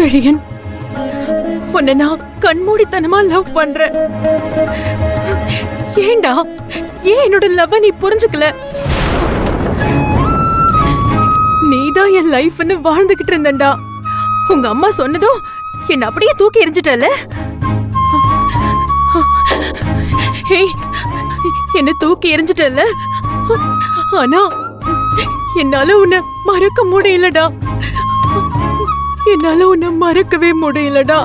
செழியன், உன்னை நான் கண்மூடித்தனமா லவ் பண்றேன். ஏண்டா, ஏன் என்னோட லவ் நீ புரிஞ்சுக்கல? நீதான் என் லைஃப்னு வாழ்ந்துகிட்டு இருந்தண்டா. உங்க அம்மா சொன்னதும் என்ன அப்படியே தூக்கி எறிஞ்சிட்டல. ஏய், என்ன தூக்கி எறிஞ்சிட்டல. ஆனா என்னால உன்னை மறக்க முடியலடா. என்னால உன்னை மறக்கவே முடியலடா.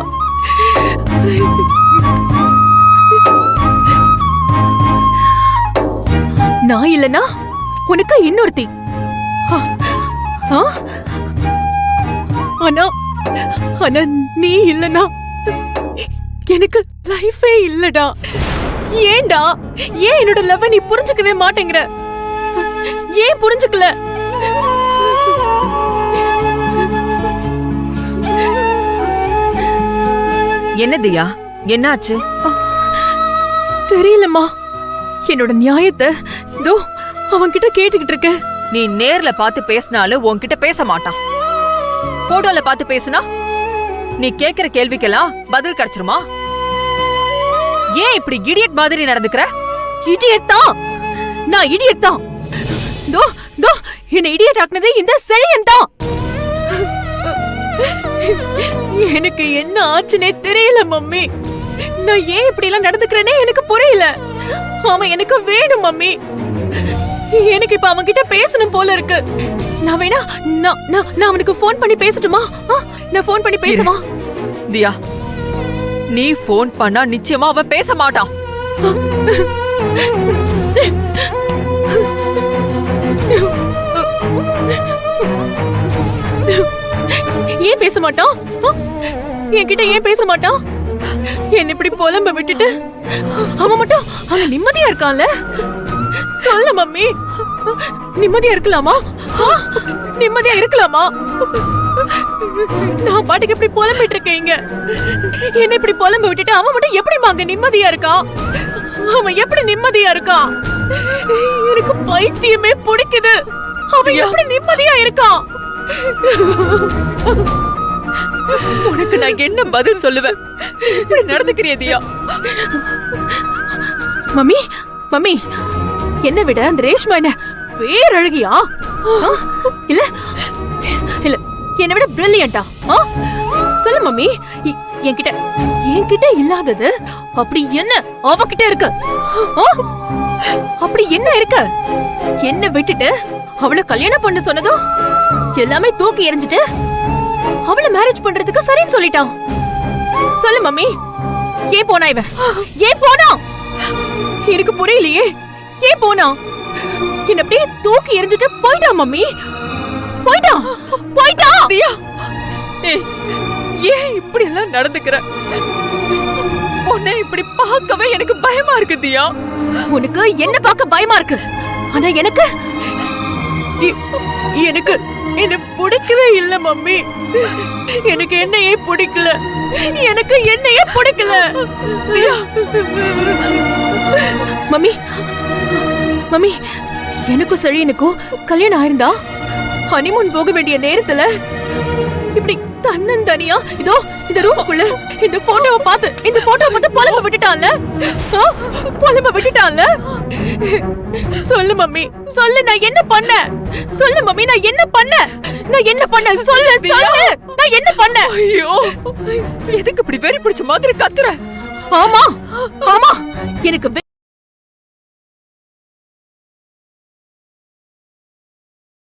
நான் இல்லனா உனக்கு இன்னொருத்தி. ஆனா ஆனா நீ இல்லனா எனக்கு லைஃபே இல்லடா. ஏன்டா, ஏன் என்னோட லவ் நீ புரிஞ்சுக்கவே மாட்டேங்கிற? ஏன் புரிஞ்சுக்கல? என்ன தியா, என்னாச்சு? தெரியலம்மா. என்னோட நியாயத்தை இதோ அவன்கிட்ட கேட்டுக்கிட்டு இருக்க. நீ நேர்ல பார்த்து பேசினாலும் உன்கிட்ட பேச மாட்டான். போட்டோல பார்த்து பேசுனா நீ கேக்குற கேள்விக்கெல்லாம் பதில் கிடைச்சிருமா? ஏன் இப்படி இடியட் மாதிரி நடந்துக்கிற? இடியட் தான், நான் இடியட் தான். தோ தோ என்ன இடியட் ஆக்குனது இந்த செழியன் தான். எனக்கு என்ன ஆச்சுனே தெரியல மம்மி. நான் ஏன் இப்படி எல்லாம் நடந்துக்கிறேனே எனக்கு புரியல. அவன் எனக்கு வேணும் மம்மி. எனக்கு இப்ப அவன் கிட்ட பேசணும் போல இருக்கு. நான் வேணா நான் அவனுக்கு போன் பண்ணி பேசட்டுமா? நான் போன் பண்ணி பேசவா? தியா, நீ போன் பண்ணா நிச்சயமா அவன் பேச மாட்டான். ஏன் பேச மாட்டான்? என்கிட்ட ஏன் பேச மாட்டான்? என்ன இப்படி புலம்ப விட்டுட்டு அவன் மட்டும் அவன் நிம்மதியா இருக்கான்ல? சொல்ல மம்மி, நிம்மதியா இருக்கலாமா? நிம்மதியா இருக்கலாமா? நான் பாட்டுக்கு இப்படி புலம்பிட்டு இருக்கேன். என்ன இப்படி புலம்ப விட்டுட்டு அவன் மட்டும் எப்படி அங்க நிம்மதியா இருக்கான்? அவன் எப்படி நிம்மதியா இருக்கான்? எனக்கு பைத்தியமே பிடிக்குது. அவன் எப்படி நிம்மதியா இருக்கான்? உனக்கு நான் என்ன பதில் சொல்லுவேன்? இப்படி நடந்துக்கிறியா தியா? மம்மி மம்மி, என்ன விட அந்த ரேஷ்மா என்ன பேரழகியா? இல்ல இல்ல, என்னை விட பிரில்லியண்டா? சொல்லு மம்மி, என்கிட்ட இல்லாதது அப்படி என்ன அவகிட்ட இருக்கு? அப்படி என்ன இருக்கு? என்ன விட்டுட்டு அவளை கல்யாணம் பண்ண சொன்னதும் எல்லாமே தூக்கி எறிஞ்சிட்டு அவளை மேரேஜ் பண்றதுக்கு சரின்னு சொல்லிட்டான். சொல்லு மம்மி, ஏன் போனா இவன்? ஏன் போனா? எனக்கு புரியலையே. ஏன் போனா? என்ன அப்படியே தூக்கி எறிஞ்சிட்டு போயிட்டான் மம்மி. போயிட்டான் போயிட்டான். தியா, ஏன் இப்படி எல்லாம் நடந்துக்கிற? உன்னை இப்படி பார்க்கவே எனக்கு பயமா இருக்கு தியா. உனக்கு என்ன பார்க்க பயமா இருக்கு? ஆனா எனக்கு எனக்கு என்ன பிடிக்கவே இல்ல மம்மி. எனக்கு என்னையே பிடிக்கல. எனக்கு என்னையே பிடிக்கல. மம்மி மம்மி, எனக்கும் செழியனுக்கும் கல்யாணம் ஆயிருந்தா ஹனிமூன் போக வேண்டிய நேரத்துல இப்படி தன்னந்தனியா இதோ இந்த ரூமுக்குள்ள இந்த போட்டோவை பார்த்து புலம்ப விட்டுட்டான்ல? புலம்ப விட்டுட்டான்ல? சொல்லு மம்மி, சொல்லு, நான் என்ன பண்ண? சொல்லு மம்மி, நான் என்ன பண்ண? நான் என்ன பண்ண? சொல்லு சொல்லு, நான் என்ன பண்ண? ஐயோ, எதுக்கு இப்படி வெறி பிடிச்ச மாதிரி கத்துற? ஆமா ஆமா, எனக்கு